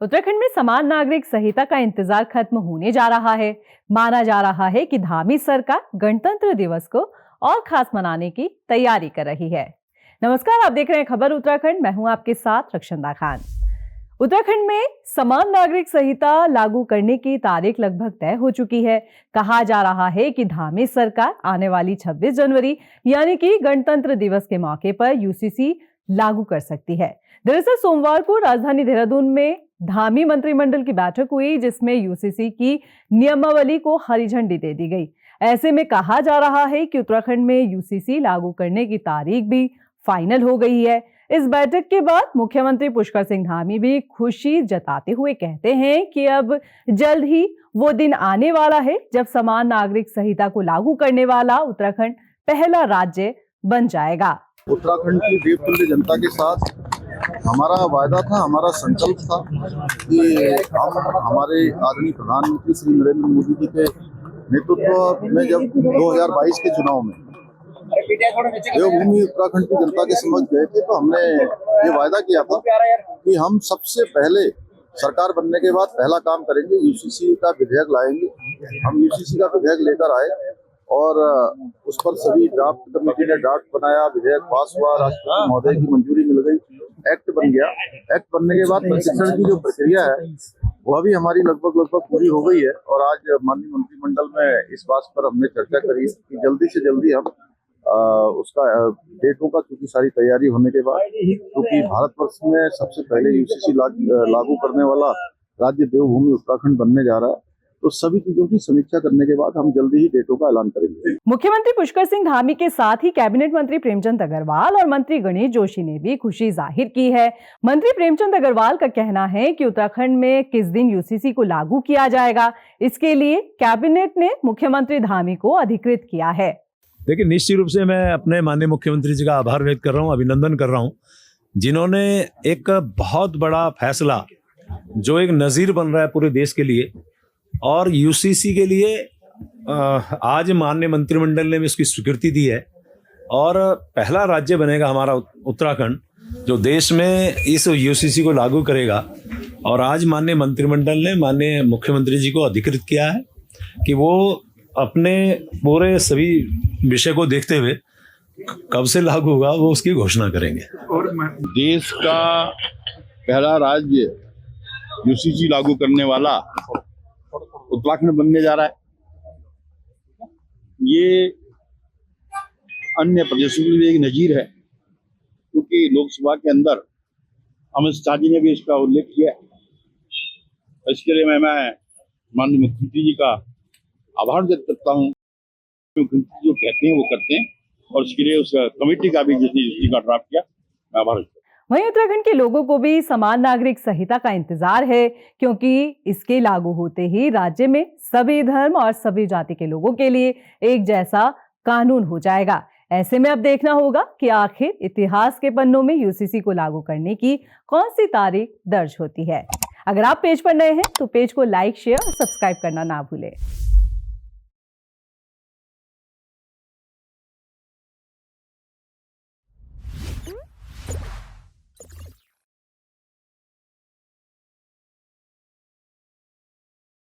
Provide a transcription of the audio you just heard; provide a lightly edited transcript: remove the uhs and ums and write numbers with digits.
उत्तराखंड में समान नागरिक संहिता का इंतजार खत्म होने जा रहा है। माना जा रहा है कि धामी सरकार गणतंत्र दिवस को और खास मनाने की तैयारी कर रही है। नमस्कार, आप देख रहे हैं खबर उत्तराखंड। मैं हूं आपके साथ रक्षंदा खान। उत्तराखंड में समान नागरिक संहिता लागू करने की तारीख लगभग तय हो चुकी है। कहा जा रहा है कि धामी सरकार आने वाली 26 जनवरी यानी कि गणतंत्र दिवस के मौके पर यूसीसी लागू कर सकती है। दरअसल सोमवार को राजधानी देहरादून में धामी मंत्रिमंडल की बैठक हुई, जिसमें यूसीसी की नियमावली को हरी झंडी दे दी गई। ऐसे में कहा जा रहा है कि उत्तराखंड में यूसीसी लागू करने की तारीख भी फाइनल हो गई है। इस बैठक के बाद मुख्यमंत्री पुष्कर सिंह धामी भी खुशी जताते हुए कहते हैं कि अब जल्द ही वो दिन आने वाला है जब समान नागरिक संहिता को लागू करने वाला उत्तराखंड पहला राज्य बन जाएगा। उत्तराखंड की देवतुल्य जनता के साथ हमारा वायदा था, हमारा संकल्प था कि हम हमारे आदरणीय प्रधानमंत्री श्री नरेंद्र मोदी जी के नेतृत्व में जब 2022 के चुनाव में देवभूमि उत्तराखंड की जनता के समक्ष गए थे, तो हमने ये वायदा किया था कि हम सबसे पहले सरकार बनने के बाद पहला काम करेंगे, यूसीसी का विधेयक लाएंगे। हम यूसीसी का विधेयक लेकर आए और उस पर सभी ड्राफ्ट कमेटी ने ड्राफ्ट बनाया, विधेयक पास हुआ, राष्ट्रपति महोदय की मंजूरी मिल गई, एक्ट बन गया। एक्ट बनने के बाद प्रशिक्षण की जो प्रक्रिया है वह भी हमारी लगभग पूरी हो गई है। और आज माननीय मंत्रिमंडल में इस बात पर हमने चर्चा करी कि जल्दी से जल्दी हम उसका डेटों का, चूंकि सारी तैयारी होने के बाद, क्योंकि भारतवर्ष में सबसे पहले यूसीसी लागू करने वाला राज्य देवभूमि उत्तराखंड बनने जा रहा है, तो सभी चीजों की समीक्षा करने के बाद हम जल्दी ही डेटों का ऐलान करेंगे। मुख्यमंत्री पुष्कर सिंह धामी के साथ ही कैबिनेट मंत्री प्रेमचंद अग्रवाल और मंत्री गणेश जोशी ने भी खुशी जाहिर की है। मंत्री प्रेमचंद अग्रवाल का कहना है कि उत्तराखंड में किस दिन यूसीसी को लागू किया जाएगा, इसके लिए कैबिनेट ने मुख्यमंत्री धामी को अधिकृत किया है। देखिए, निश्चित रूप से मैं अपने माननीय मुख्यमंत्री जी का आभार व्यक्त कर रहा हूँ, अभिनंदन कर रहा हूँ, जिन्होंने एक बहुत बड़ा फैसला, जो एक नजीर बन रहा है पूरे देश के लिए और यूसीसी के लिए, आज माननीय मंत्रिमंडल ने भी इसकी स्वीकृति दी है और पहला राज्य बनेगा हमारा उत्तराखंड जो देश में इस यूसीसी को लागू करेगा। और आज माननीय मंत्रिमंडल ने माननीय मुख्यमंत्री जी को अधिकृत किया है कि वो अपने पूरे सभी विषय को देखते हुए कब से लागू होगा वो उसकी घोषणा करेंगे। और देश का पहला राज्य यूसीसी लागू करने वाला उत्तराखंड बनने जा रहा है। ये अन्य प्रदेशों के लिए एक नजीर है, क्योंकि लोकसभा के अंदर अमित शाह जी ने भी इसका उल्लेख किया है। इसके लिए मैं माननीय मुख्यमंत्री जी का आभार व्यक्त करता हूँ। मुख्यमंत्री जो कहते हैं वो करते हैं, और इसके लिए उस कमेटी का भी जिसने यूसीसी का ड्राफ्ट किया, मैं आभार व्यक्त। वहीं उत्तराखंड के लोगों को भी समान नागरिक संहिता का इंतजार है, क्योंकि इसके लागू होते ही राज्य में सभी धर्म और सभी जाति के लोगों के लिए एक जैसा कानून हो जाएगा। ऐसे में अब देखना होगा कि आखिर इतिहास के पन्नों में यूसीसी को लागू करने की कौन सी तारीख दर्ज होती है। अगर आप पेज पर नए हैं तो पेज को लाइक, शेयर और सब्सक्राइब करना ना भूलें।